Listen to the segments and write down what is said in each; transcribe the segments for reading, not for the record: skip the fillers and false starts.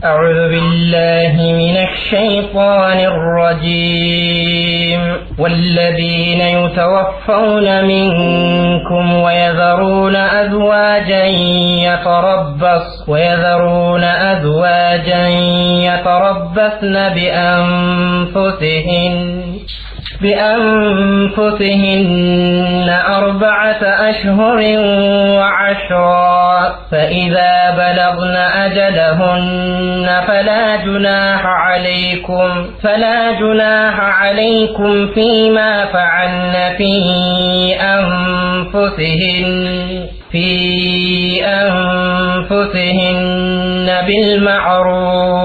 أعوذ بالله من الشيطان الرجيم والذين يتوفون منكم ويذرون أزواجا يتربصن بأنفسهن 4 أشهر و10 فإذا بلغن أجلهن فلا جناح عليكم فيما فعلن في أنفسهن بالمعروف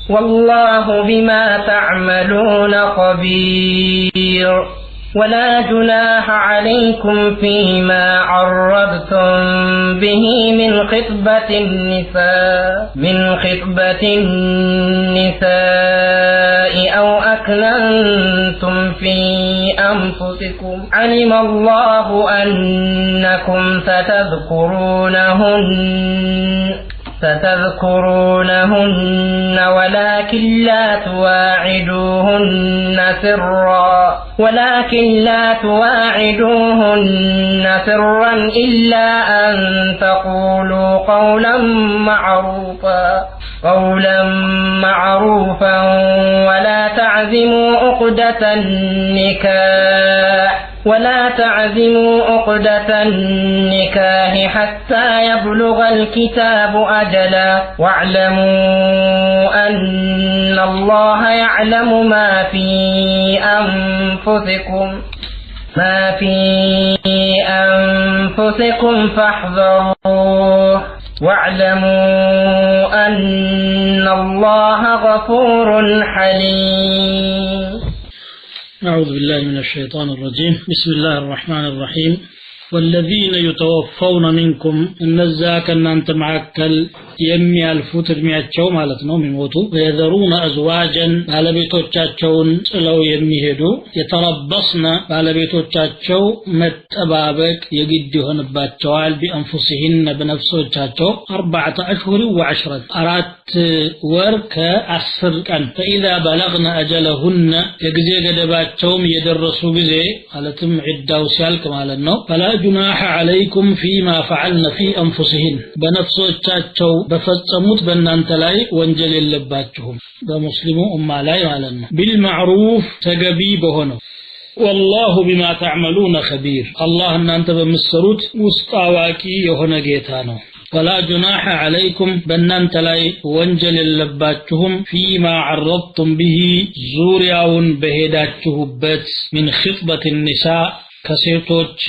والله بما تعملون خبير ولا جناح عليكم فيما عرضتم به من خطبة النساء أو أكننتم في أنفسكم علم الله أنكم ستذكرونهن ولكن لا تواعدوهن سرا إلا أن تقولوا قولا معروفا ولا تعزموا عقدة النكاح حتى يبلغ الكتاب أجله واعلموا أن الله يعلم ما في أنفسكم فاحذروه واعلموا أن الله غفور حليم. أعوذ بالله من الشيطان الرجيم. بسم الله الرحمن الرحيم. والذين يتوفون منكم النزاك أن أنت معكل يمي الفوت المئة مالتنا ميموتو ويذرون أزواجا على بيتوچاچون لو يميهدو يتربصن على بيتوچاچو متبابك يجد يهنباچوال بأنفسهن بنفسوچاچو 4 أشهر و10 أرات ورك 10 كان فإذا بلغن أجلهن يجزي قدباچوم يدرسوا بزي علتم عداو سيالك مالنو فلا جناح عليكم فيما فعلن في أنفسهن بنفسوچاچو بفصموت بنانت لاي ወንጀል የለባችሁም በሙስሊሙ ኡማ ላይ ማለት ነው بالمعروف ተገቢ በሆነው والله بما تعملون خبير الله እናንተ በምትሰሩት ውስጥ አዋቂ የሆነ ጌታ ነው ولا جناح عليكم بنانت لاي ወንጀል የለባችሁም فيما عرضتم به ዙሪያውን በሄዳችሁበት من خطبة النساء ከሴቶች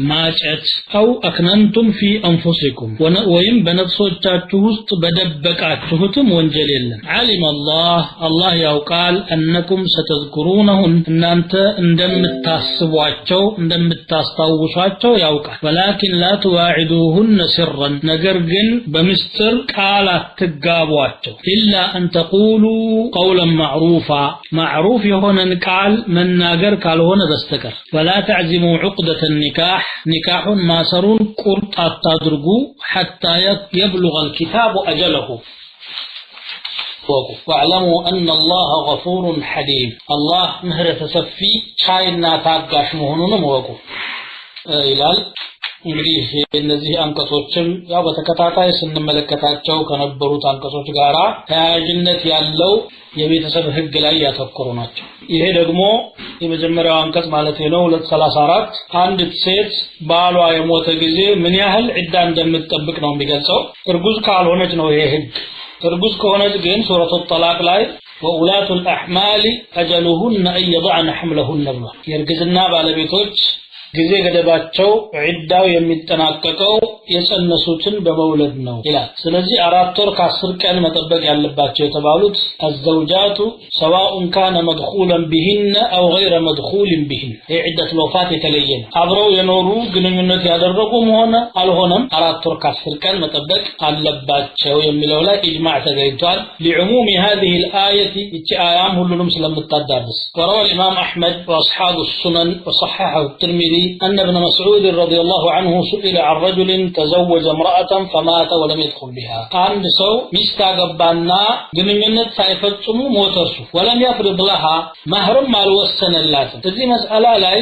ማጨት أو أكننتم في أنفسكم ወይም በነፍሶቻችሁ ውስጥ በደበቃችሁትም ወንጀል የለም علم الله ያውቃል أنكم ستذكرونهن እናንተ እንደምታስቧቸው እንደምታስታውሷቸው ያውቃል ولكن لا تواعدوهن سرا ነገር ግን በምስጢር ቃል አትጋቧቸው إلا أن تقولوا قولا معروف የሆነን ቃል መናገር ካልሆነ በስተቀር ولا تعزموا عقدة النكاح نكاح ما سرون قرط التدرجو حتى يبلغ الكتاب أجله واعلموا أن الله غفور حليم الله مهرة سفي شاينا تاقاش مهنون موقو إلال እንግዲህ እነዚህ አንቀጾችም ያው በተከታታይ ስንመለከታቸው ከነበሩት አንቀጾች ጋራ ተያያዥነት ያለው የቤተሰብ ህግ ላይ ያተኮሩ ናቸው ይሄ ደግሞ የመጀመሪያው አንቀጽ ማለት ነው 234 አንድ ሴት ባሏ የሞተ ጊዜ ምን ያህል ዒዳ እንደምትጠብቅ ነው የሚገልጸው እርጉዝ ካልሆነች ነው ይሄ ህግ እርጉዝ ከሆነች ግን ሱረቱ ጠላቅ ላይ ወኡላቱ الأحمال أجلهن أن يضعن حملهن ብሏል የእርግዝና ባለቤቶች ጊዜ ገደባቸው ዒዳው የሚጠናቀቀው የጸነሱትን በመውለድ ነው ይላል ስለዚህ 4 ወር ከ10 ቀን መጠበቅ ያለባቸው የተባሉት الزوجات سواء كان مدخولا بهن او غير مدخول بهن عده الوفاه የተለየነ አብረው የኖሩ ግንኙነት ያደረጉም ሆነ አልሆነም 4 ወር ከ10 ቀን መጠበቅ አለባቸው የሚለው ላይ ኢጅማዕ ተገኝቷል لعموم هذه الايه اتيام ሁሉንም ስለምታዳርስ وروى الامام احمد واصحاب السنن وصححه الترمذي المسعود أن ابن مسعود رضي الله عنه سئل عن رجل تزوج امرأة فمات ولم يدخل بها عند سو مستغبانا ግንኙነት ሳይፈጽሙ ሞተሱ ولم يفرض لها مهرم አልወሰነላትም እዚህ መስአላ ላይ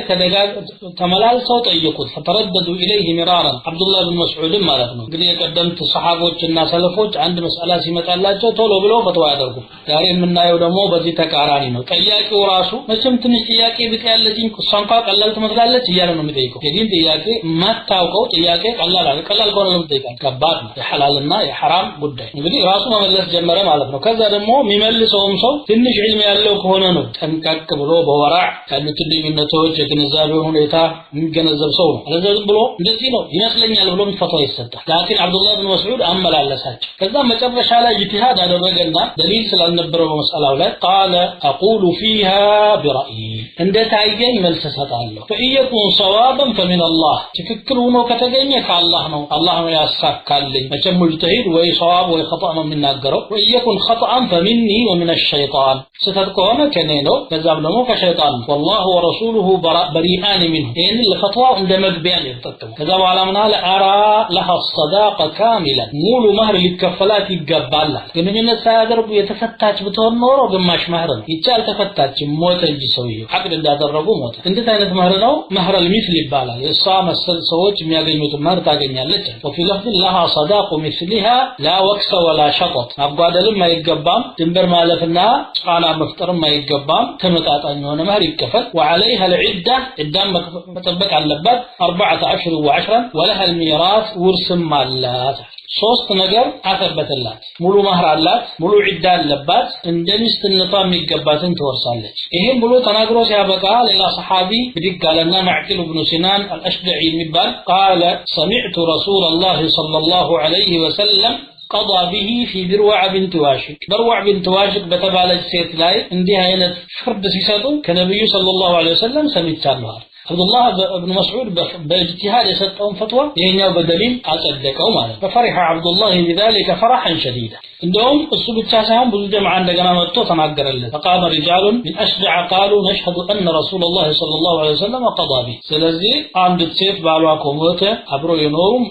ተመላልሰው ጠየቁት فترددوا إليه مرارا عبد الله بن مسعود ማለት ነው እንግዲህ የቀደምት ሰሃቦችና ሰለፎች አንድ መስአላ ሲመጣላቸው ቶሎ ብለው ፈትዋ ያደርጉ ዛሬ የምናየው ደግሞ በዚህ ተቃራኒ ነው ጠያቂው ራሱ መቼም ትንሽ ጥያቄ ብቻ ያለችኝ ቋንቋ ቀላል ትመስላለች እያለ ነው የሚጠይቀው የዲን ጥያቄ ማታውቀው ጥያቄ ቀላል ከሆነ ነው የሚጠይቀው ከባድ ነው የሐላልና የሐራም ጉዳይ እንግዲህ ራሱ መመለስ ጀመረ ማለት ነው ከዛ ደግሞ የሚመልሰውም ሰው ትንሽ ዒልም ያለው ከሆነ ነው ጠንቀቅ ብሎ በወራዕ ያሉትን ልዩነቶች የግንዛቤውን ሁኔታ የሚገነዘብ ሰው ነው ስለዚህ ብሎ እንደዚህ ነው ይመስለኛል ብሎ ፈትዋ ይሰጣል ላኪን አብዱላህ ብን መስዑድ አመላለሳቸው ከዛ መጨረሻ ላይ ኢጅቲሃድ አደረገና ደሊል ስላልነበረው በመስአላው ላይ قال اقول فيها برأيي እንደ ታየኝ መልስ ሰጣለሁ فإيكون صوابا فمن الله ትክክል ሆኖ ከተገኘ ከአላህ ነው አላህ ነው ያሳካልኝ መቼም ሙጅተሂድ ወይ ሷዋብ ወይ ኸጣእ ነው የሚናገረው وإيكون خطأ فمني ومن الشيطان ስተት ከሆነ ከኔ ነው ከዛም ደግሞ ከሸይጣን والله ورسوله بريئان منه ይሄን ለፈትዋው እንደ መግቢያ ነው የተጠቀመው ከዛ በኋላ ምን አለ أرى لها الصداقة كاملا ሙሉ መህር ሊከፈላት ይገባል ግንኙነት ሳያደርጉ የተፈታች ብትሆን ኖሮ ግማሽ መህር ነው ይቻል ተፈታች ሞተ እንጂ ሰውየው አቅድ እንዳደረጉ ሞተ እንዴት አይነት መህር ነው መህር المثل ይባላል የሷ መሰል ሰዎች የሚያገኙት መህር ታገኛለች وفي لفظ لها صداق مثلها لا وكس ولا شطط ማጓደልም አይገባም ድንበር ማለፍና ጫና መፍጠርም አይገባም ተመጣጣኝ የሆነ መህር ይከፈል وعليها العده عدም መጠበቅ አለባት 14 و10 ولها الميراث ውርስም አላት ሶስት ነገር አተበተላት ሙሉ መህር አላት ሙሉ ዒዳ አለባት እንደሚስትነቷ የሚገባትን ትወርሳለች ይሄን ብሎ ተናግሮ ሲያበቃ ሌላ ሰሃቢ ብድጋለና ማዕቂል ኢብኑ ሲናን አልአሽደዒ የሚባል قال سمعت رسول الله صلى الله عليه وسلم قضى به في بروع بنت واشق بروع بنت واشق በተባለች ሴት ላይ እንዲህ አይነት ፍርድ ሲሰጡ ከነብዩ ሰለላሁ ዐለይሂ ወሰለም ሰምቻለሁ عبد الله بن مسعود باجتهاد يسطون فتوى يهنياو بدليل አጸደቀው ማለት ففرح عبد الله بذلك فرحا شديدا እንደውም እሱ ብቻ ሳይሆን ብዙ ጀማዓ እንደገና መጥቶ ተናገረለት فقام رجال من اشجع قالوا نشهد ان رسول الله صلى الله عليه وسلم قضى به ስለዚህ አንድ ሴት ባሏ ከሞተ አብሮ የኖሩም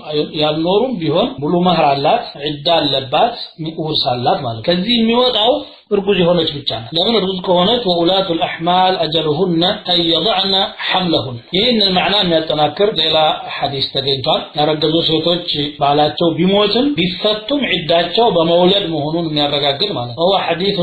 ያልኖሩም ቢሆን ሙሉ መህር አላት ዒዳ አለባት ሚኡስ አላት ማለት ከዚህ የሚወጣው እርጉዝ የሆነች ብቻ ነው ለምን እርጉዝ ከሆነች ወኡላቱ الأحمال أجلهن أن يضعن حملهن ይህን ማዕና የሚያጠናክር ሌላ ሐዲስ ተገኝቷል ያረገዙ ሴቶች ባላቸው ቢሞትም ቢፈቱም ዒዳቸው በመውለድ መሆኑን የሚያረጋግጥ ማለት ነው حديث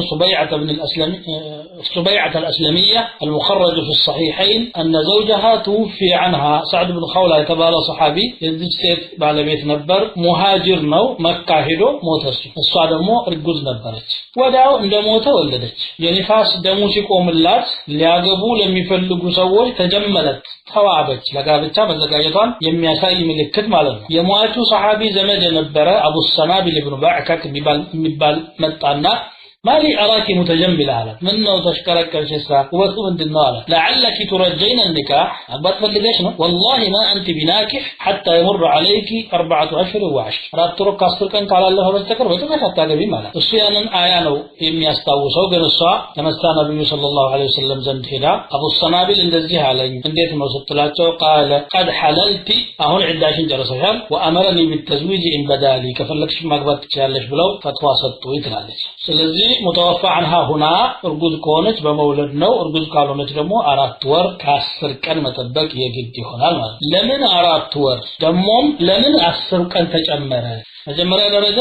سبيعة الأسلمية المخرج في الصحيحين أن زوجها توفي عنها سعد بن خولة የተባለ صحابي የዚህ ሴት ባለቤት ነበር ሙሃጅር ነው መካ ሄዶ ሞተች እሷ ደግሞ እርጉዝ ነበረች ወዳው እንደሞተ ወለደች የኒፋስ ደሙ ሲቆምላት ሊያገቡ ለሚፈልጉ ሰዎች ተጀመለት ተዋበች ለጋብቻ መዘጋጀቷን የሚያሳይ ምልክት ማለት ነው የሟቹ ሰሃቢ ዘመድ የነበረ አቡ ሰናቢል ኢብኑ ባዕከክ የሚባል መጣና مالي أراك متجملة على منه تشكرك الجسرة وبطلب من النار لعلك ترجين النكاح أبات فلديشنا والله ما أنت بناكح حتى يمر عليك 4 أشهر و10 رات ترك كاسترك أنت على الله وبستكر ويتبع حتى قبي مالا السيانا آيانو إمي أستوصوا قل الصاع كما استان النبي صلى الله عليه وسلم زند هنا أبو الصنابل اندزيها علي انديت موسطلاته قال قد حللت أهون عداشين جرسيها وأمرني بالتزويج إن بدالي كفلكش مقبات تشالش بلو فتواصلتوا يتلالش سلزي متوفى عنها هنا ارجوز كونت بمولد نو ارجوز كالونت دمو 4 ወር ከ10 ቀን መጠበቅ የግድ ይሆናል ማለት ለምን 4 ወር ደሞም ለምን 10 ቀን ተጨመረ መጀመሪያ ደረጃ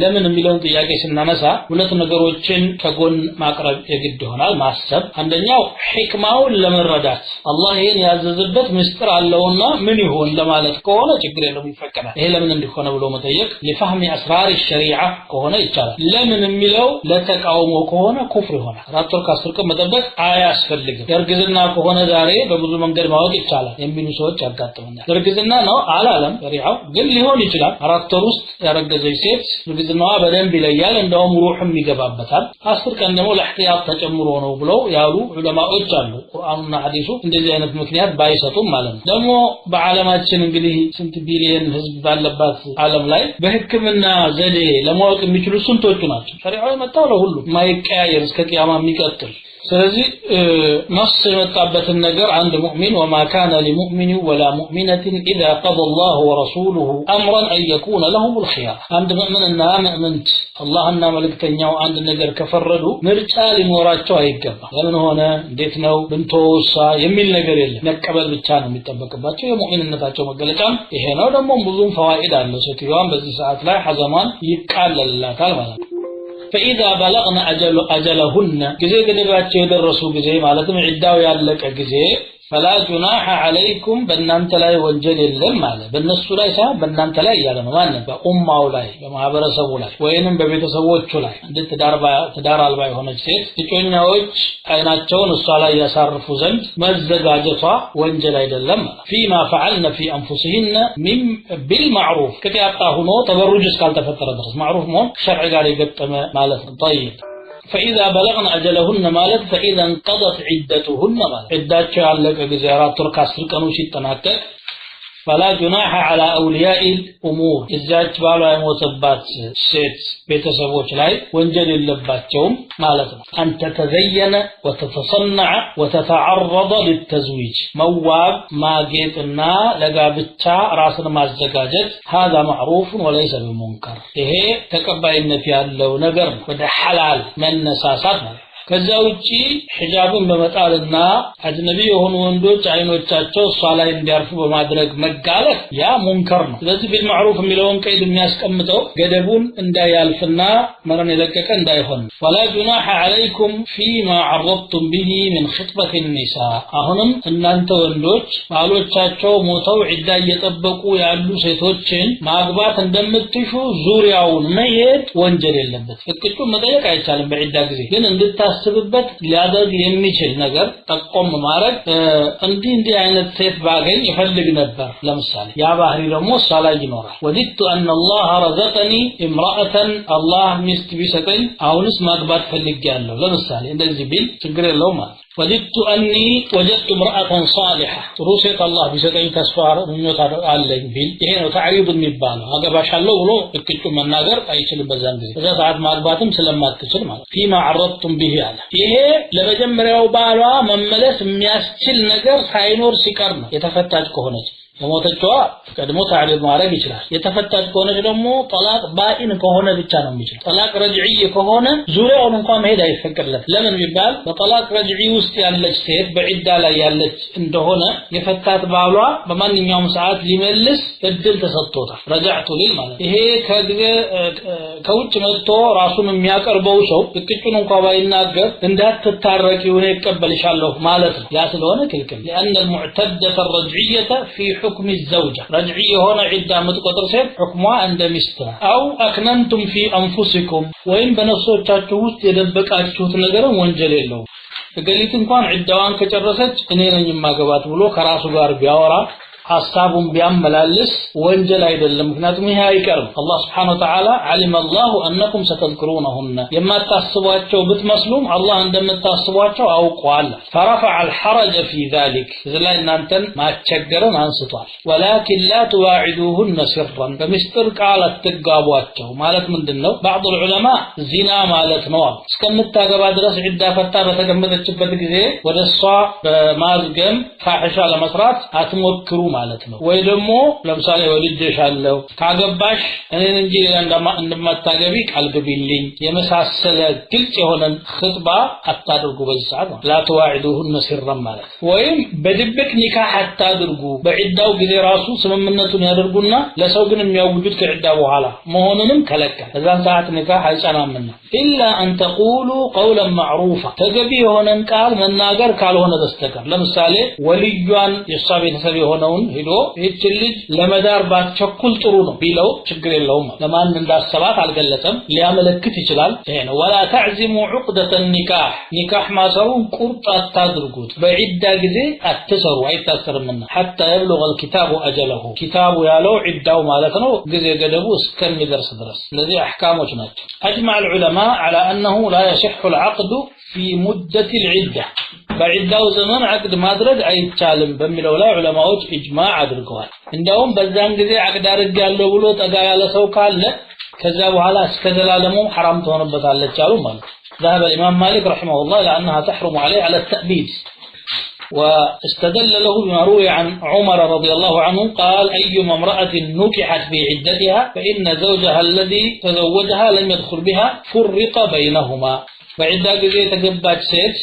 ለምን የሚለውን ጥያቄ ስናነሳ ሁለት ነገሮችን ከጎን ማቅረብ የግድ ይሆናል ማሰብ አንደኛው ህክማውን ለመረዳት አላህ ይሄን ያዘዘበት ምስጢር አለውና ምን ይሆን ለማለት ከሆነ ችግር የለውም ይፈቀዳል ይሄ ለምን እንደሆነ ብሎ መጠየቅ ለፈህሚ አስራር الشريعه ከሆነ ይቻላል ለምን የሚለው ለተቃውሞ ከሆነ ኩፍር ይሆናል አራት ወር ከ10 ቀን መጠበቅ አያስፈልግም እርግዝና ከሆነ ዛሬ በብዙ መንገድ ማወቅ ይቻላል የሚሉ ሰዎች ያጋጥሙናል እርግዝና ነው አላለም ሸሪዓው ግን ሊሆን ይችላል አራት ወር ውስጥ ያረገዘች ሴት ግዝናዋ በደንብ ይለያል እንደውም ሩህም ይገባበታል 10 ቀን ደግሞ ለህቲያት ተጨምሮ ነው ብለው ያሉ ዑለማዎች አሉ ቁርአንና ሐዲሱ እንደዚህ አይነት ምክንያት ባይሰጡም ማለት ነው ደግሞ በዓለማችን እንግዲህ ስንት ቢሊየን ህዝብ ባለባት ዓለም ላይ በህክምና ዘዴ ለማወቅ የሚችሉ ስንቶቹ ናቸው ሸሪዓው የመጣው ለሁሉ ማይቀያየር እስከ ቂያማ የሚቀጥል ስለዚህ ነስ የመጣበትን ነገር አንድ ሙእሚን وما كان لمؤمن ولا مؤمنة إذا قضى الله ورسوله أمرا أن يكون لهم الخيار عند مؤمننا مؤمنت اللهنا መልእክተኛው አንድ ነገር ከፈረዱ ምርጫ ሊኖራቸው አይገባም ለምን ሆነ እንዴት ነው ብንተውሳ የሚል ነገር የለም መቀበል ብቻ ነው የሚጠበቅባቸው የሙእሚንነታቸው መገለጫም ይሄ ነው ደግሞ ብዙም ፈዋኢድ አለው ሴትዮዋን በዚህ ሰዓት ላይ ሐዘማን ይቃለልላታል ማለት ነው فإذا بلغنا أجلهن جزء قدراتቸው የደረሱ ጊዜ ማለትም ዒዳው ያለቀ ጊዜ فلا جناح عليكم በእናንተ ላይ ወንጀል የለም ማለት በእነሱ ላይ ሳይሆን በእናንተ ላይ ያለ ነው ማለት በኡማው ላይ በማህበረሰቡ ላይ ወይንም በቤተሰቦቹ ላይ እንደ ትዳር አልባ የሆነች ሴት እጮኛዎች አይናቸውን እሷ ላይ ያሳርፉ ዘንድ መዘጋጀቷ ወንጀል አይደለም فيما فعلنا في انفسهن من بالمعروف ከያጣ ሆኖ ተበሩጅ እስካልተፈጠረ ድረስ معروف መሆን ሸርዕ ጋር የገጠመ ማለት ነው طيب فإذا بلغنا أجلهن مالت فإذا انقضت عدتهن مالت عداتቸው ያለቀ ጊዜ 4 ወር ከ10 ቀኑ ሲጠናቀቅ فلا جناح على أولياء الأمور إزاج بالا يموتبات ست ቤተሰቦች ላይ ወንጀል የለባቸውም ማለት ነው أن تتزين وتتصنع وتتعرض للتزويج مواب ማጌጥና ለጋብቻ ራስን ማዘጋጀት هذا معروف وليس بمنكر ይሄ ተቀባይነት ያለው ነገር ወደ ሐላል መነሳሳት ነው ከዛ ውጪ ሒጃብን በመጣልና አጅነቢ የሆኑ ወንዶች አይኖቻቸው እሷ ላይ እንዲያርፉ በማድረግ መጋለጥ ያ ሙንከር ነው ስለዚህ بالمعروف የሚለውን ቀይድ የሚያስቀምጠው ገደቡን እንዳያልፍና መረን የለቀቀ እንዳይሆን ولا جناح عليكم فيما عرضتم به من خطبة النساء አሁንም እናንተ ወንዶች ባሎቻቸው ሞተው ዒዳ እየጠበቁ ያሉ ሴቶችን ማግባት እንደምትሹ ዙሪያውን መሄድ ወንጀል የለበት ፍቅጩ መጠየቅ አይቻልም በዒዳ ጊዜ ግን እንድታስብበት ሊያደርግ የሚችል ነገር ጠቆም ማድረግ እንዲህ አይነት ሴት ባገኝ ይፈልግ ነበር ለምሳሌ ያ ባህሪ ደግሞ ሳላይ ይኖራል ወዲቱ ان الله رزقني امراه الله ሚስት ቢሰጠኝ አሁንስ ማግባት ፈልጌያለሁ ለምሳሌ እንደዚህ ቢል ችግር የለውም ወዲቱ اني وجدت امراه صالحه ሩሴት الله ቢሰጠኝ ተስፋ ምኞት አለኝ ቢል ይሄ ነው ተዕሪብ የሚባለው አገባሻለሁ ብሎ እቅጩ መናገር አይችልም በዛን ጊዜ በዛ ሰዓት ማግባትም ስለማትችል ማለት فيما عرضتم به ያለ ይሄ ለመጀመሪያው ባሏ መመለስ የሚያስችል ነገር ሳይኖር ሲቀር ነው የተፈታች ከሆነች የሞተችዋ ቀድሞ ታሪፍ ማድረግ ይችላል የተፈታች ከሆነች ደግሞ ጠላቅ ባኢን ከሆነ ብቻ ነው የሚችል ጠላቅ ረጅዒ ከሆነ ዙሪያውን እንኳን መሄድ አይፈቀድለት ለምን ቢባል በጠላቅ ረጅዒ ውስጥ ያለች ሴት በዒዳ ላይ ያለች እንደሆነ የፈታት ባሏ በማንኛውም ሰዓት ሊመልስ እድል ተሰጥቶታል ረጃዕቱ ሊል ማለት ይሄ ከውጭ መጥቶ ራሱን የሚያቀርበው ሰው እቅጩን እንኳን ባይናገር እንዳትታረቂው ነው ይቀበልሻለሁ ማለት ነው ያ ስለሆነ ክልክል لأن المعتدة الرجعية في حكم الزوجة رجعي هنا عدة متقطر سيد حكمها عند مستر أو أكننتم في أنفسكم وإن بنفسوቻችሁ ውስጥ የደበቃችሁት ነገር ወንጀል የለው ገሊት እንኳን ዒዳዋን ከጨረሰች እኔ ነኝ ማገባት ብሎ ከራሱ ጋር ቢያወራ ሐሳቡን ቢያመላልስ ወንጀል አይደለም ምክንያቱም ይሄ አይቀርም አላህ Subhanahu Wa Ta'ala علم الله انكم ستذكرونهن የማታስቧቸው ብትመስሉም አላህ እንደምታስቧቸው አውቋል فرفع الحرج في ذلك ስለዚህ እናንተን ማቸገርን አንስቷል ولكن لا تواعدوهن سرا በሚስጥር ቃል አትጋቧቸው ማለት ምንድነው بعض العلماء ዚና ማለት ነው እስከምታገባ ድረስ ዒዳ ፈታ በተቀመጠችበት ጊዜ ወደሷ በማዝገም ፋሒሻ ለመስራት አትሞክሩ ማለት ነው ወይ ደግሞ ለምሳሌ ወልጄሻለሁ ካገባሽ እኔን እንጂ እንደማታገቢ ቃል ግቢልኝ የመሳሰለ ግልጽ የሆነ ኽጥባ አታድርጉ በዛት لا تواعدوهن سرا ማለት ወይም በድብቅ ኒካህ አታድርጉ በዒዳው ጊዜ ራሱ ስምምነቱን ያደርጉና ለሰው ግን የሚያውጁት ከዒዳ በኋላ መሆኑንም ከለከለ በዛን ሰዓት ኒካህ አይጸናምና الا ان تقولوا قولا معروفا ተገቢ የሆነን ቃል መናገር ካልሆነ በስተቀር ለምሳሌ ወልዩን የሷ ቤተሰብ የሆነውን ሄዶ እቺ ልጅ ለመዳር ባትቸኩል ጥሩ ነው ቢለው ችግር የለውም ለማን እንዳሰባት አልገለጸም ሊያመለክት ይችላል ይሄ ነው ولا تعزموا عقدة النكاح ኒካህ ማሰሩን ቁርጥ አታድርጉት በዒዳ ጊዜ አትሰሩ አይታሰርምና حتى يبلغ الكتاب اجله ኪታቡ ያለው ዒዳው ማለት ነው ጊዜ ገደቡ እስከሚደርስ ድረስ ለዚህ አህካሞች ናቸው اجمع العلماء على انه لا يصح العقد في مدة العدة በዒዳው ዘመን አቅድ ማድረግ አይቻልም በሚለው ላይ ዑለማዎች ኢጅማዕ አድርገዋል እንደውም በዛን ጊዜ አቅድ አድርጋለሁ ብሎ ጠጋ ያለ ሰው ካለ ከዛ በኋላ እስከ ዘላለሙ حرام ትሆንበታለች አሉ ማለት ذهب الامام مالك رحمه الله لانها تحرم عليه على التأبيد واستدل له بما روي عن عمر رضي الله عنه قال أيما امرأة نكحت في عدتها فإن زوجها الذي تزوجها لم يدخل بها فرق بينهما بعد ጊዜ የተገባች ሴት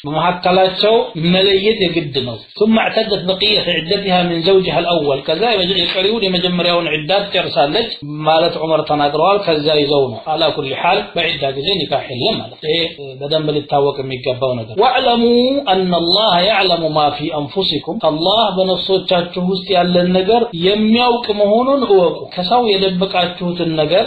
በመሐከላቸው መለየት የግድ ነው ثم اعتدت بقية عدتها من زوجها الأول كذا የቀሪውን የመጀመሪያውን ዒዳት ጨርሳለች ማለት ዑመር ተናግረዋል ከዛ ይዘው ነው على كل حال بعد ጊዜ ኒካህ የለም ማለት ይሄ በደንብ ሊታወቅ የሚገባው ነገር واعلموا أن الله يعلم ما في أنفسكم الله በነፍሶቻችሁ ውስጥ ያለን ነገር የሚያውቅ መሆኑን እወቁ ከሰው የደበቃችሁትን ነገር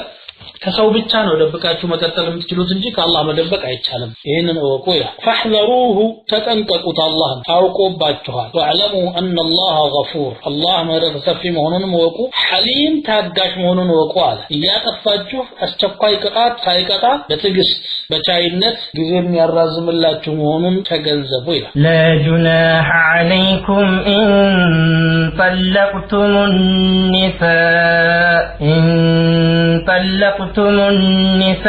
ከሰው ብቻ ነው ደብቃችሁ መቀጠል የምትችሉት እንጂ ከአላህ መደበቅ አይቻልም ይሄንን እወቁ ይላል فاحذروه ተጠንቀቁት አላህን ታውቁባችኋል واعلموا أن الله غفور الله ምህረት ሰፊ መሆኑን እወቁ حليم ታጋሽ መሆኑን እወቁ አለ ያጠፋችሁ አስቸኳይ ቅጣት ሳይቀጣ በትዕግስት በቻይነት ጊዜን ያራዝምላችሁ መሆኑን ተገንዘቡ ይላል لا جناح عليكم إن طلقتم النساء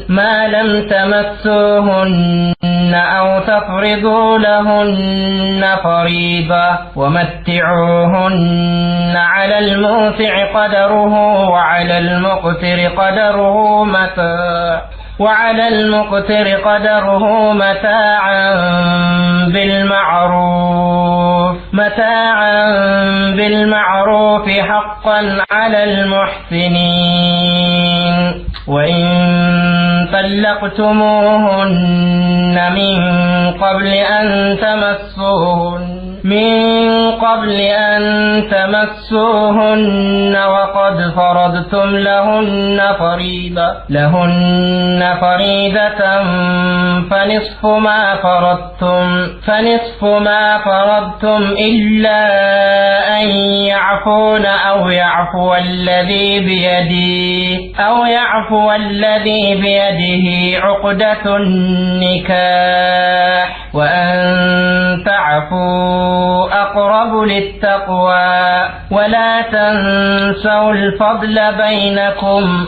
ما لم تمسوهن أو تفرضوا لهن فريضة ومتعوهن على الموسع قدره وعلى المقتر قدره متاعا بالمعروف حقا على المحسنين وإن طلقتموهن من قبل أن تمسوهن وقد فرضتم لهن فريضة فنصف ما فرضتم إلا أن يعفون أو يعفو الذي بيده عقدة النكاح وأن تعفوا أقرب للتقوى ولا تنسوا الفضل بينكم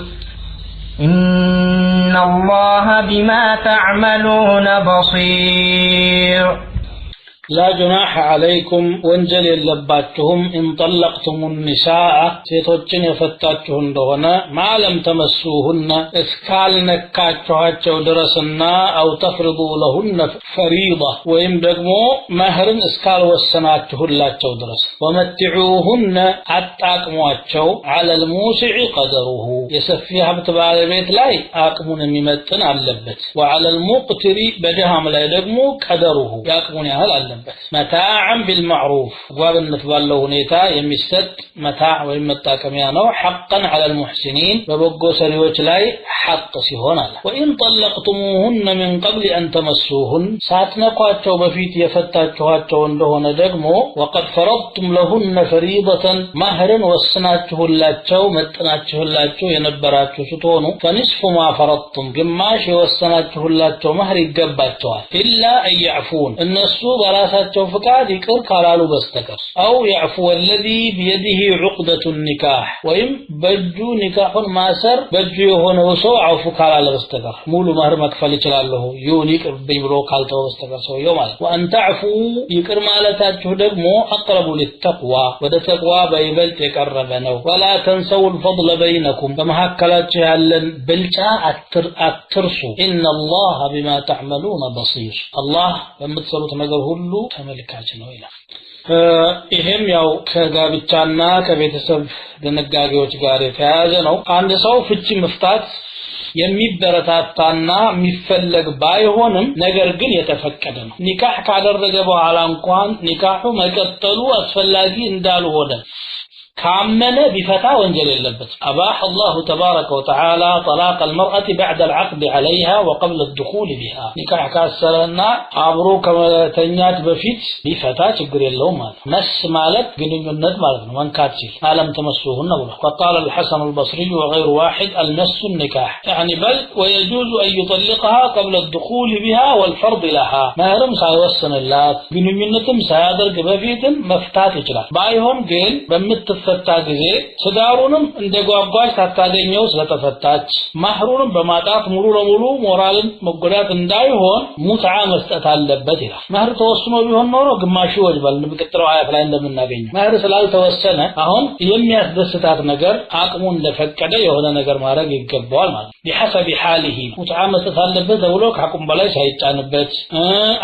إن الله بما تعملون بصير لا جناح عليكم وانجل يلباتهم إن طلقتم النساء سيتوچن يفتاتችሁ እንደሆነ ما لم تمسوهن اسكال ነካችኋቸው ድረስና أو تفرضوا لهن فريضة ወይም ደግሞ መህርን እስካል ወሰናችሁላቸው ድረስ ومتعوهن አጣቅሟቸው على الموسع قدره የሰፊ ሀብት ባለቤት ላይ አቅሙን የሚመጥን አለበት وعلى المقتر በደሃም ላይ ደግሞ قدره ያቅሙን ያህል አለ متاعا بالمعروف وابنت بالله ሁኔታ የሚሰጥ متاع ወይም መጣቀሚያ ነው حقا على المحسنين በበጎ ሰሪዎች ላይ حق ሲሆን አለ وإن طلقتموهن من قبل أن تمسوهن ሳትነኳቸው በፊት የፈታችኋቸው እንደሆነ ደግሞ وقد فرضتم لهن فريضة مهرا ወስናችሁላቸው መጥናችሁላቸው የነበራችሁ ስትሆኑ فنصف ما فرضتم ግማሽ የወሰናችሁላቸው መህር ይገባቸዋል إلا أن يعفون እነሱ ራሳቸው ፍቃድ ይቅር ካላሉ በስተቀር أو يعفو الذي بيده عقدة النكاح ወይም በእጁ ኒካሁን ማሰር በእጁ የሆነው ሰው አፉ ካላለ በስተቀር ሙሉ መህር መክፈል ይችላል ይሁን ይቅርብኝ ብሎ ካልተው በስተቀር ሰውየው ማለት وأن تعفو ይቅር ማለታችሁ ደግሞ أقرب للتقوى ወደ ተቅዋ በይበልጥ የቀረበ ነው ولا تنسوا الفضل بينكم በመሐከላችሁ ያለን ብልጫ አትርሱ إن الله بما تعملون بصير الله በምትሰሩት ነገር ሁሉ ተመልካች ነው ይላል ይሄም ያው ከጋብቻና ከቤተሰብ ድንጋጌዎች ጋር የተያያዘ ነው አንድ ሰው ፍቺ መፍታት የሚበረታታና የሚፈለግ ባይሆንም ነገር ግን የተፈቀደ ነው ኒካህ ካደረገ በኋላ እንኳን ኒካሁ መቀጠሉ አስፈላጊ እንዳልሆነ كامنه بفتا وانجل اللبت أباح الله تبارك وتعالى طلاق المرأة بعد العقد عليها وقبل الدخول بها نكاح كاسرنا عبرو كما تنيات بفيت بفتا شجر اللهم مس مالك جنينت مالك من كاتشي ما لم تمسوهن وقال الحسن البصري وغير واحد المس النكاح يعني بل ويجوز أن يطلقها قبل الدخول بها والفرض لها ما رم سايوسن الله جنينتم سيادر بفيت مفتات إجراء بايهم قيل بمتف በሚፈታ ጊዜ ትዳሩንም እንደጓጓች ታታገኘው ስለተፈታች ማህሩንም በማጣት ሙሉ ለሙሉ ሞራልን መጎዳት እንዳይሆን ሙትዓ መስጠት አለበት ይላል። ማህር ተወስኖ ቢሆን ኖሮ ግማሹ ይወጅባል እንደምትቀጥለው አያት ላይ እንደምናገኘው። ማህር ስላልተወሰነ አሁን የሚያስደስታት ነገር አቅሙን እንደፈቀደ የሆነ ነገር ማድረግ ይገባዋል ማለት ነው። بحسب حاله ሙትዓ መስጠት አለበት ተብሎ ከአቅሙ በላይ ሳይጫንበት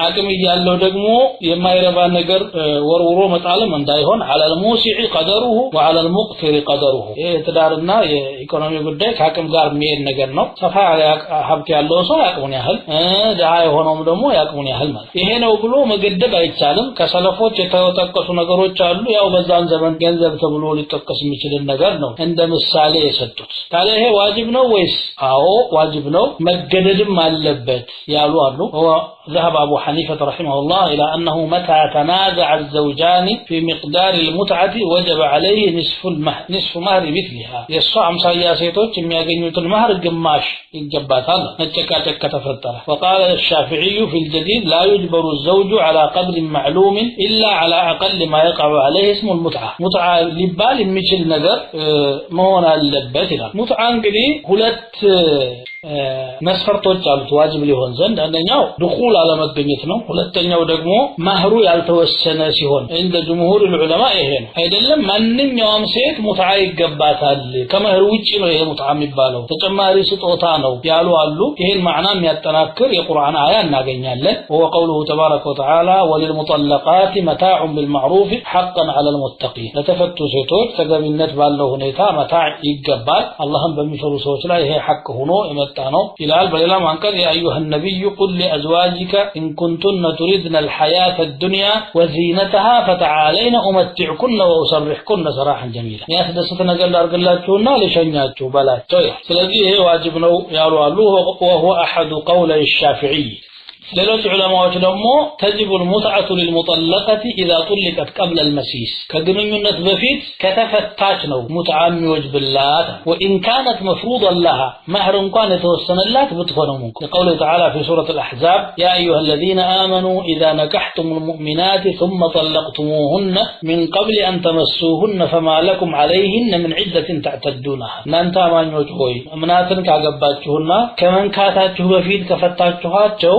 አቅም ያለው ደግሞ የማይረባ ነገር ወርውሮ መጣልም እንዳይሆን على الموسع قدره وعلى المقتر قدره። የትዳርና የኢኮኖሚ ጉዳይ ከአቅም ጋር የሚሄድ ነገር ነው። ሰፋ ሀብት ያለው ሰው ያቅሙን ያህል ደሃ የሆነውም ደግሞ ያቅሙን ያህል ማለት ይሄ ነው ብሎ መገደብ አይቻልም። ከሰለፎች የተጠቀሱ ነገሮች አሉ። ያው በዛን ዘመን ገንዘብ ተብሎ ሊጠቀስ የሚችል ነገር ነው እንደ ምሳሌ የሰጡት። ታዲያ ይሄ ዋጅብ ነው ወይስ? አዎ ዋጅብ ነው፣ መገደድም አለበት ያሉ አሉ። ذهب أبو حنيفة رحمه الله إلى أنه متى تنازع الزوجان في مقدار المتعة وجب عليه نصف مهر مثلها. يسوع مسايا سيتوች የሚያገኙት المهر ግማሽ ይገባታል መጨቃጨቅ ከተፈጠረ። وقال الشافعي في الجديد لا يجبر الزوج على قدر معلوم إلا على أقل ما يقع عليه اسم المتعة. متعة ሊባል የሚችል ነገር መሆን አለበት ይላል። ሙትዓ እንግዲህ ሁለት መስፈርቶች አሉት ዋጅብ ሊሆን ዘንድ። አንደኛው ድኹል አለመገኘት ነው። ሁለተኛው ደግሞ ማህሩ ያልተወሰነ ሲሆን እንደ ጅምሁር ዑለማ ይሄ ነው። አይደለም ማንኛውም ሴት ሙትዓ ይገባታል ከመህር ውጪ ነው ይሄ ሙትዓ የሚባለው ተጨማሪ ስጦታ ነው ያሉ አሉ። ይሄን ማዕና የሚያጠናክር የቁርአን አያ እናገኛለን። هو قوله تبارك وتعالى وللمطلقات متاع بالمعروف حقا على المتقين. ለተፈቱ ሴቶች ተገቢነት ባለው ሁኔታ መታዕ ይገባል አላህን በሚፈሩ ሰዎች ላይ ይሄ ሐቅ ሆኖ ነው ይላል። በሌላ አንቀጽ يا ايها النبي قل لازواجك ان كنتن تريدن الحياه الدنيا وزينتها فتعالين امتعكن واسرحكن سراحا جميلا. ያስደስት ነገር ላርግላችሁና ለሸኛችሁ በላቸው። ስለዚህ ይሄ ዋጅብ ነው ያሉ አሉ። وهو احد قولي الشافعي. ሌሎች ዑለማዎች ደግሞ تجب المتعة للمطلقة اذا طلقت قبل المسيس ከግንኙነት በፊት ከተፈታች ነው ሙትዓ የሚወጅብላት وان كانت مفروضا لها مهر እንኳን የተወሰነላት ብትሆንም قول تعالى في سورة الأحزاب يا أيها الذين آمنوا إذا نكحتم المؤمنات ثم طلقتموهن من قبل أن تمسوهن فما لكم عليهن من عدة تعتدونها. እናንተ አማኞች ሆይ እምነትን ካገባችሁና ከመንካታችሁ በፊት ከፈታችኋቸው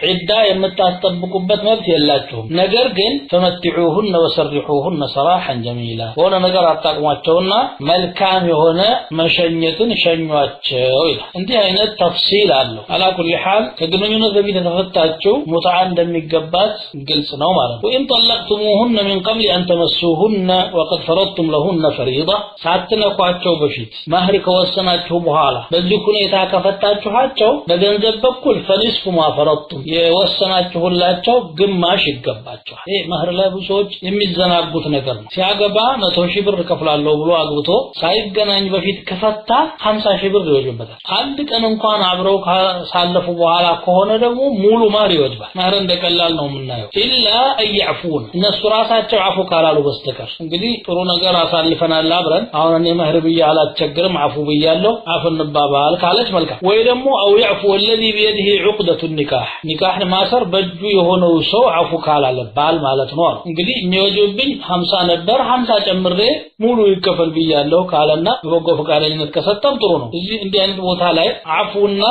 ዒዳ የምታስጠብቁበት መብት የላችሁም። ነገር ግን ፈመትዑሁን ወሰርሑሁን ሰራሐን ጀሚላ ወነ ነገር አጣቅሟቸውና መልካም የሆነ መሸኘትን ሸኟቸው ይላል። እንዲህ አይነት ተፍሲል አለው። አላ ኩሊ ሐል ከግንኙነት በፊት ተፈታችሁ ሙትዓ እንደሚገባት ግልጽ ነው ማለት ነው። ወኢን ጠለቅቱሙሁን من قبل أن تمسوهن وقد فرضتم لهن فريضة ሳትነኳቸው በፊት ማህር ከወሰናችሁ በኋላ በዚህ ሁኔታ ከፈታችኋቸው በገንዘብ በኩል ፈኒስፉ ማ ፈረድቱም የወሰናችሁላቸው ግማሽ ይገባቸዋል። ይሄ ማህር ላይ ብዙዎች የሚዘናጉት ነገር ነው። ሲያገባ 100,000 ብር ከፍላለሁ ብሎ አግብቶ ሳይገናኝ በፊት ከፈታ 50,000 ብር ይወጅበታል። አንድ ቀን እንኳን አብረው ካሳለፉ በኋላ ከሆነ ደግሞ ሙሉ ማህር ይወጅባል። ማህር እንደቀላል ነው የምናየው። ኢላ አይعفون እነሱ ራሳቸው አፉ ካላሉ በስተቀር። እንግዲህ ጥሩ ነገር አሳልፈናል አብረን አሁን እኔ ማህር ብያ አላስቸግርም አፉ ብያለሁ አፍንባባል ካለች መልካም። ወይ ደግሞ አው يعفو الذي بيده عقدة النكاح ኒካህ ማሰር በእጁ የሆነው ሰው አፉ ካላለ ባል ማለት ነው። እንግዲህ የሚወጅብኝ 50 ነበር 50 ጨምሬ ሙሉ ይከፈል ብያለሁ ካለና በጎ ፈቃደኝነት ከሰጠም ጥሩ ነው። እዚህ እንዲህ አይነት ቦታ ላይ አፉና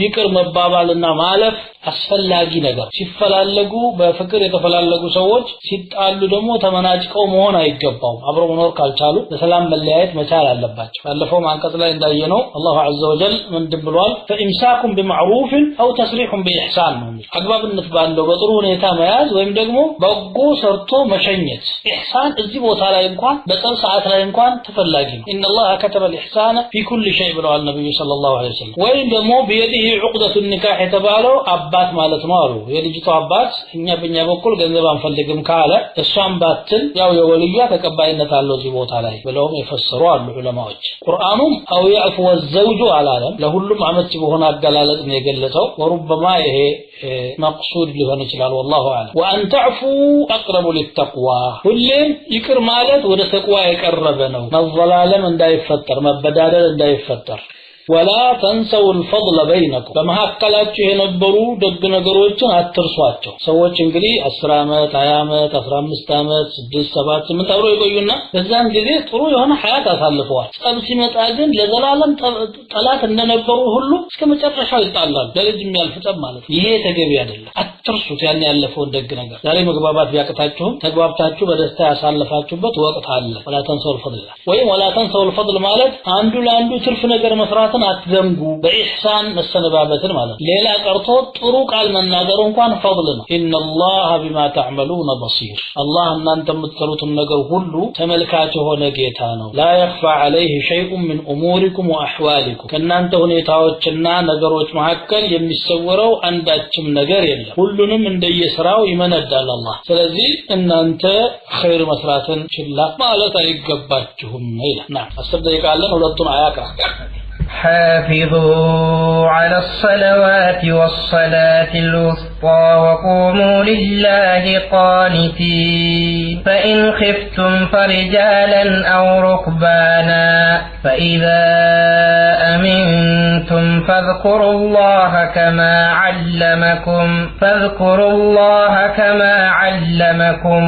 ይቅር መባባልና ማለፍ አስፈላጊ ነገር። ሲፈላለጉ በፍቅር የተፈላለጉ ሰዎች ሲጣሉ ደግሞ ተመናጭቀው መሆን አይገባውም። አብረው መኖር ካልቻሉ በሰላም መለያየት መቻል አለባቸው። ባለፈው አንቀጽ ላይ እንዳየነው አላሁ ዐዘ ወጀል ምን ብሏል? فإمساكم بمعروف أو تسريح بإحسان ነው። አግባብነት ባለው በጥሩ ሁኔታ መያዝ ወይም ደግሞ በጎ ሰርቶ መሸኘት። ኢህሳን እዚህ ቦታ ላይ እንኳን በጥል ሰዓት ላይ እንኳን ተፈላጊ ነው። إن الله كتب الإحسان في كل شيء ብለዋል ነብዩ ሰለላሁ ዐለይሂ ወሰለም። ወይም ደግሞ بيده عقدة النكاح የተባለው አባት ማለት ነው አሉ። የልጅቷ አባት እኛ በእኛ በኩል ገንዘብ አንፈልግም ካለ እሷም ባትል ያው የወልያ ተቀባይነት አለው እዚህ ቦታ ላይ ብለው የፈሰሩ አሉ ዑለማዎች። ቁርአኑም አው يعفو الزوج አላለም ለሁሉም አመቺ በሆነ አገላለጽ ነው የገለጸው። ወሩበማ ይሄ መቅሱድ ሊሆን ይችላል والله اعلم. وان تعفوا اقرب للتقوى ሁሌም ይቅር ማለት ወደ ተቅዋ የቀረበ ነው። መዘላለም እንዳይፈጠር መበዳደል እንዳይፈጠር ولا تنسوا الفضل بينكم በመሐከላችሁ የነበሩ ደግ ነገሮችን አትርሷቸው ሰዎች እንግዲህ 10 አመት 20 አመት 15 አመት 6 7 8 አብረው ይቆዩና በዛን ጊዜ ጥሩ የሆነ ሐያት አሳልፈዋል ጸብ ሲመጣ ግን ለዘላለም ጠላት እንደነበሩ ሁሉ እስከ መጨረሻው ይጣላሉ ለልጅ የሚያልፍ ጸብ ማለት ይሄ ተገቢ አይደለም አትርሱት ያን ያለፈው ደግ ነገር ዛሬ መግባባት ቢያቀታችሁ ተግባብታችሁ በደስታ ያሳልፋችሁበት ወቅት አለ ولا تنسوا الفضل ወይም ولا تنسوا الفضل ማለት አንዱ ለአንዱ ትርፍ ነገር መስራትን አትዘንጉ በኢህሳን መሰነባበትን ማለት ሌላ ቀርቶ ጥሩ ቃል መናገር እንኳን ፈضል ነው ኢነላህ ቢማ ተዕመሉን በሲር አላህ እናንተ የምትሰሩትን ነገር ሁሉ ተመልካች የሆነ ጌታ ነው لا يخفى عليه شيء من اموركم واحوالكم ከእናንተ ሁኔታዎችና ነገሮች መካከል የሚሰወረው አንዳችም ነገር የለም ሁሉንም እንደየስራው ይመነዳል አላህ ስለዚህ እናንተ ኸይር መስራትን ችላ ማለት አይገባችሁም ይላል አስር ደቂቃ አለን ሁለቱን አያቅራ حافظوا على الصلوات والصلاة الوسطى وقوموا لله قانتين فإن خفتم فرجالا أو ركبانا فإذا أمنتم فاذكروا الله كما علمكم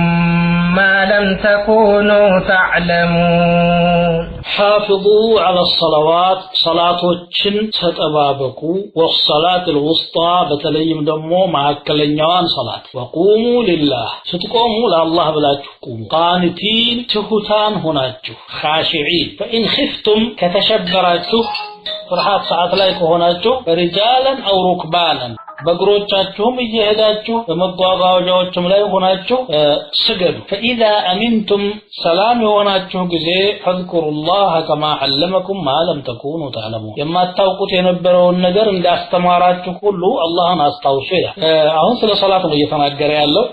ما لم تكونوا تعلمون حافظوا على الصلوات صلاتዎችን ተጠባበቁ والصلاة الوسطى በተለይም ደግሞ ማከለኛዋን ሶላት وقوموا لله ስትቆሙ ለአላህ ብላችሁ ቁሙ قانتين ትሁታን ሆናችሁ خاشعين فإن خفتم ከተሸበራችሁ ፍርሃት ሰዓት ላይ ከሆናችሁ ሪጃላን አው ሩክባናን በእግሮቻችሁም እየሄዳችሁ በመጓጓዣዎችም ላይ ሆናችሁ ስገዱ فإذا أمنتم ሰላም የሆናችሁ ጊዜ فاذكروا الله كما علمكم ما لم تكونوا تعلمون የማታውቁት የነበረውን ነገር እንዳስተማራችሁ ሁሉ አላህን አስታውሱ ይላል አሁን ስለ ሶላት ነው እየተናገረ ያለው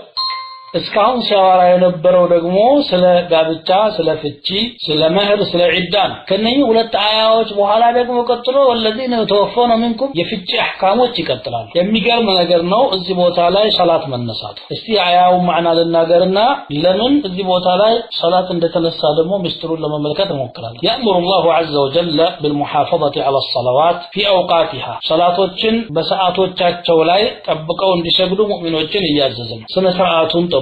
እስካሁን ሲያወራ የነበረው ደግሞ ስለ ጋብቻ ስለ ፍቺ ስለ መህር ስለ ዒዳን ከነኚህ ሁለት አያዎች በኋላ ደግሞ ቀጥሎ ወለዚነ ተወፈኑ منكم የፍቺ አህካሞች ይቀጥላሉ የሚገርም ነገር ነው እዚህ ቦታ ላይ ሶላት መነሳት እስቲ አያው ማዕና ለናገርና ለምን እዚህ ቦታ ላይ ሶላት እንደተነሳ ደግሞ ምስጢሩን ለመመልከት እንሞክራለን يأمر الله عز وجل بالمحافظة على الصلوات في أوقاتها صلاتዎችን በሰዓቶቻቸው ላይ ጠብቀው እንዲሰግዱ ሙእሚኖችን እያዘዘ ነው ስነ ስርዓቱን ጠብቆ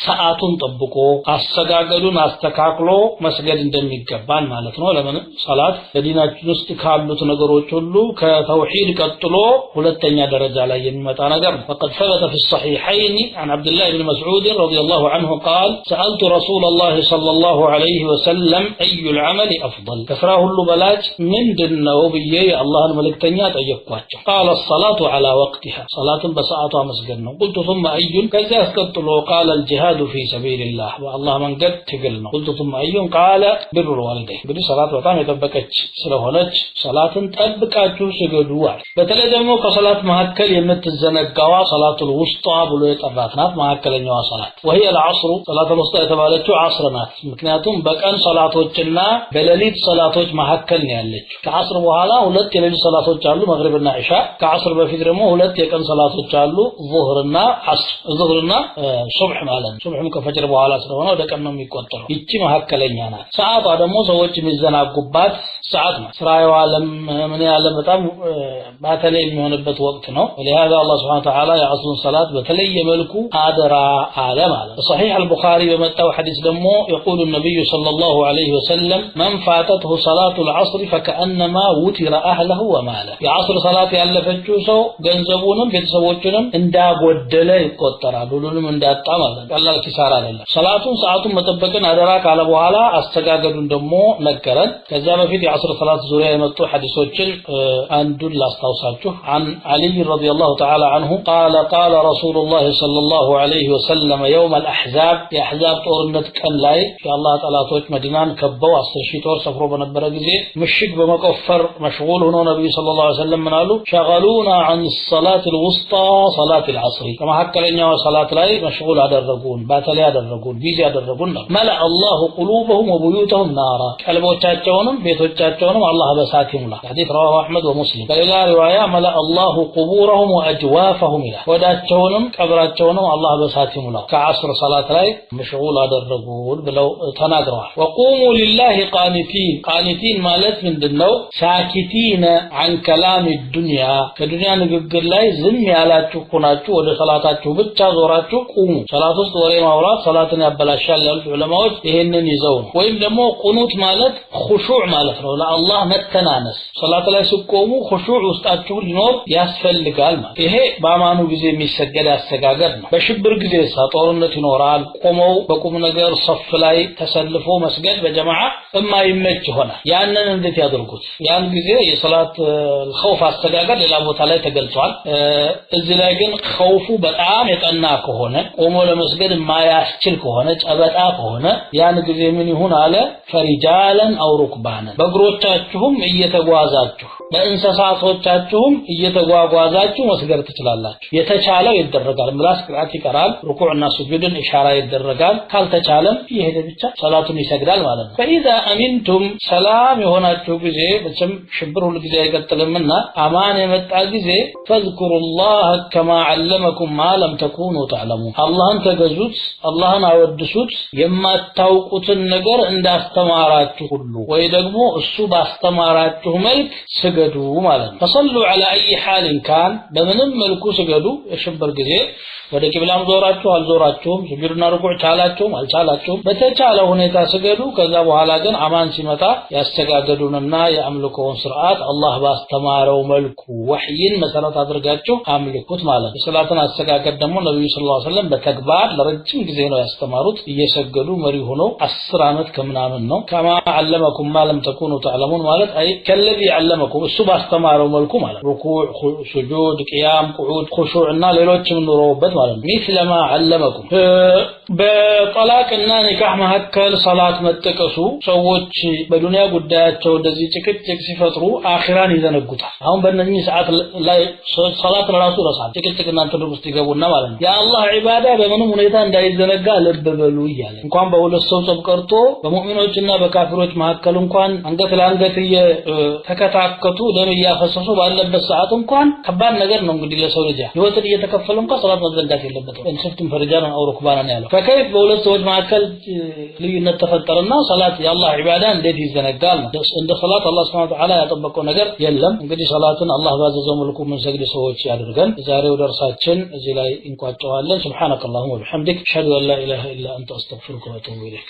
ሰዓቱን ጠብቆ አሰጋገዱን አስተካክሎ መስገድ እንደሚገባን ማለት ነው ለምን ሶላት በዲናችን ውስጥ ካሉት ነገሮች ሁሉ ከተውሂድ ቀጥሎ ሁለተኛ ደረጃ ላይ የሚመጣ ነገር فقد ثبت في الصحيحين عن عبد الله بن مسعود رضي الله عنه قال سألت رسول الله صلى الله عليه وسلم أي العمل أفضل كسراه اللبلاج من دنه بيه الله الملكتنيا ጠየቅኳቸው قال الصلاة على وقتها صلاة بساعتها مسجد قلت ثم أي كذا اسكتلو قال الجهاد في سبيل الله والله من قد تقلنا قلت ثم أيون قال بر الوالدين بدي صلاة وطعم يطبقك سلوهنج صلاة تطبقاتو سجدوا بتلاقي دمو كصلاة مهكل يمت الزنقوا صلاة الوسطى بلو يطراتنات مهكل ينوى صلاة وهي العصر صلاة الوسطى يتبالتو عصرنات مكنياتهم بكان صلاة وجنا بلليت صلاة وج مهكل نيالج كعصر وهلا ولت يلي صلاة وجالو مغربنا عشاء كعصر بفدرمو ولت يكن صلاة وجالو ظهرنا عصر ظهرنا ሱብህ ማለት ሱብህም ከፈጅር በኋላ ስለሆነ ወደ ቀን ነው የሚቆጠረው ይቺ መሐከለኛ ናት ሰዓቷ ደግሞ ሰዎች የሚዘናጉባት ሰዓት ነው ስራው ዓለም ምን ያለ በጣም ባተለይ የሚሆንበት ወቅት ነው ለهذا الله سبحانه وتعالى يعصر الصلاه በተለየ መልኩ አደራ አለ ማለት صحيح البخاري በመጣው ሐዲስ ደግሞ يقول النبي صلى الله عليه وسلم من فاتته صلاه العصر فكانما وتر اهله وماله የዓስር ሰላት ያለፈችው ሰው ገንዘቡንም ቤተሰቦቹንም እንዳጎደለ ይቆጠራል ሁሉንም እንዳጣ ማለት ቀላል ኪሳራ አይደለም ሶላቱን ሰዓቱን መጠበቅን አደራ ካለ በኋላ አስተጋገዱን ደግሞ ነገረን ከዛ በፊት የዓስር ሰላት ዙሪያ የመጡ ሐዲሶችን አንዱን ላስታውሳችሁ عن علي رضي الله تعالى عنه قال رسول الله صلى الله عليه وسلم يوم الاحزاب የአሕዛብ ጦርነት ቀን ላይ የአላህ ጠላቶች መዲናን ከበው 10 ሺህ ጦር ሰፍሮ በነበረ ጊዜ ምሽግ በመቆፈር مشغول ሆኖ ነብዩ صلى الله عليه وسلم ምናሉ شغلونا عن الصلاه الوسطى صلاه العصر ከመሐከለኛው ሶላት ላይ مشغول አደረጉን ባተላ ያደረጉን ቢዚ ያደረጉን ነው ملأ الله قلوبهم وبيوتهم نارا ቀልቦቻቸውንም ቤቶቻቸውንም አላህ በእሳት ይሙላ ሐዲስ رواه احمد ومسلم በሌላ ሪዋያ ملأ الله قبورهم واجوافهم الى ወዳቸውንም ቀብራቸውንም አላህ በእሳት ይሙላ ከዓስር ሰላት ላይ مشغول አደረጉን ብለው ተናግረዋል وقوموا لله قانتين ማለት ምንድነው ሳኪቲነ عن كلام الدنيا ከዱንያ ንግግር ላይ ዝም ያላችሁ ሆናችሁ ወደ ሰላታችሁ ብቻ ዞራችሁ ቁሙ ሰላት ውስጥ ወሬ ማውራት ሰላትን ያበላሻል ያሉት ዑለማዎች ይሄንን ይዘው ነው ወይም ደግሞ ቁኑት ማለት ኹሹዕ ማለት ነው ለአላህ መተናነስ ሰላት ላይ ሲቆሙ ኹሹዕ ውስጣችሁ ሊኖር ያስፈልጋል ማለት ይሄ በአማኑ ጊዜ የሚሰገድ አስተጋገር ነው በሽብር ጊዜ ጦርነት ይኖራል ቆመው በቁም ነገር ሶፍ ላይ ተሰልፎ መስገድ በጀማዓ የማይመች ይሆናል ያንን እንዴት ያደርጉት ያን ጊዜ የሰላት الخوف አስተጋገር ሌላ ቦታ ላይ ተገልጿል እዚህ ላይ ግን خوفu በጣም የጠና ከሆነ ቆሞ ለመስገድ ማያስችል ከሆነ ጨበጣ ከሆነ ያን ጊዜ ምን ይሁን አለ ፈሪጃለን አው ሩክባና በእግሮቻችሁም እየተጓዛችሁ በእንስሳቶቻችሁም እየተጓጓዛችሁ መስገድ ትችላላችሁ የተቻለው ይደረጋል ምላስ ቅራት ይቀራል ሩኩዕና ሱጁድን ኢሻራ ይደረጋል ካልተቻለም ይሄድ ብቻ ሰላቱን ይሰግዳል ማለት ነው فاذا امنتم ሰላም የሆናችሁ ጊዜ በስም ሽብር ሁሉ ጊዜ አይቀጥልምና አማን የመጣ ጊዜ فاذكروا الله كما علمكم ما لم تكونوا تعلمون አላህን ተገዙት አላህን አወድሱት የማታውቁትን ነገር እንዳስተማራችሁ ሁሉ ወይ ደግሞ እሱ ባስተማራችሁ መልክ ስገዱ ማለት ነው فصلوا على اي حال كان በምንም መልኩ ስገዱ የሽብር ጊዜ ወደ ቂብላም ዞራችሁ አልዞራችሁም ስጁድና ሩኩዕ ቻላችሁም አልቻላችሁም በተቻለ ሁኔታ ስገዱ ከዛ በኋላ ግን አማን ሲመጣ ያስተጋገዱንና የአምልኮውን ሥርዓት አላህ ባስተማረው መልኩ ወህይን መሰረት አድርጋችሁ አምልኩት ማለት ነው ሰላትን አስተጋገድ ደግሞ ነብዩ ሰለላሁ ዐለይሂ ወሰለም በተግባር ለረጅም ጊዜ ነው ያስተማሩት እየሰገዱ መሪ ሆነው 10 አመት ከምናምን ነው ከማ علمكم ما لم تكونوا تعلمون ማለት አይ ከለዚ علمكم እሱ ባስተማረው መልኩ ማለት ሩኩዕ ሱጁድ ቂያም ቁዑድ ኹሹዕና ሌሎችም ኑሮበት ማለት مثل ما علمكم በጠላቅና ኒካህ መሐከል ሰላት መጠቀሱ ሰዎች በዱንያ ጉዳያቸው እንደዚህ ጭቅጭቅ ሲፈጥሩ አኺራን ይዘነጉታል አሁን በእነኚህ ሰዓት ላይ ሰላት ለራሱ ረሳል ጭቅጭቅና ተደርጎ ይገቡና ማለት ነው የአላህ ዒባዳ በምንም ሁኔታ እንዳይዘነጋ ልብ በሉ ይያለ እንኳን በሁለት ሰው ጸብ ቀርቶ በሙእሚኖችና በካፊሮች መሐከል እንኳን አንገት ለአንገት ተከታከቱ ደም ያፈሰሱ ባለበት ሰዓት እንኳን ከባድ ነገር ነው እንግዲህ ለሰው ልጅ ህይወት እየተከፈለ እንኳን ሰላት መዘንጋት የለበትም እንስፍቱም ፈርጃን አው ሩክባናን ያለው فكيف በሁለት ሰዎች መሐከል ልዩነት ተፈጠረና ሰላት የአላህ ዒባዳ እንዴት ይዘነጋል እንደ ሰላት አላህ Subhanahu Wa Ta'ala ያጠበቀው ነገር የለም እንግዲህ ሰላትን አላህ ባዘዘው መልኩ ምን ሰግድ ሰዎች ያድርገን ዛሬው ደርሳችን እዚህ ላይ እንቋጨዋለን سبحانك اللهم وبحمدك اشهد ان لا اله الا انت استغفرك واتوب اليك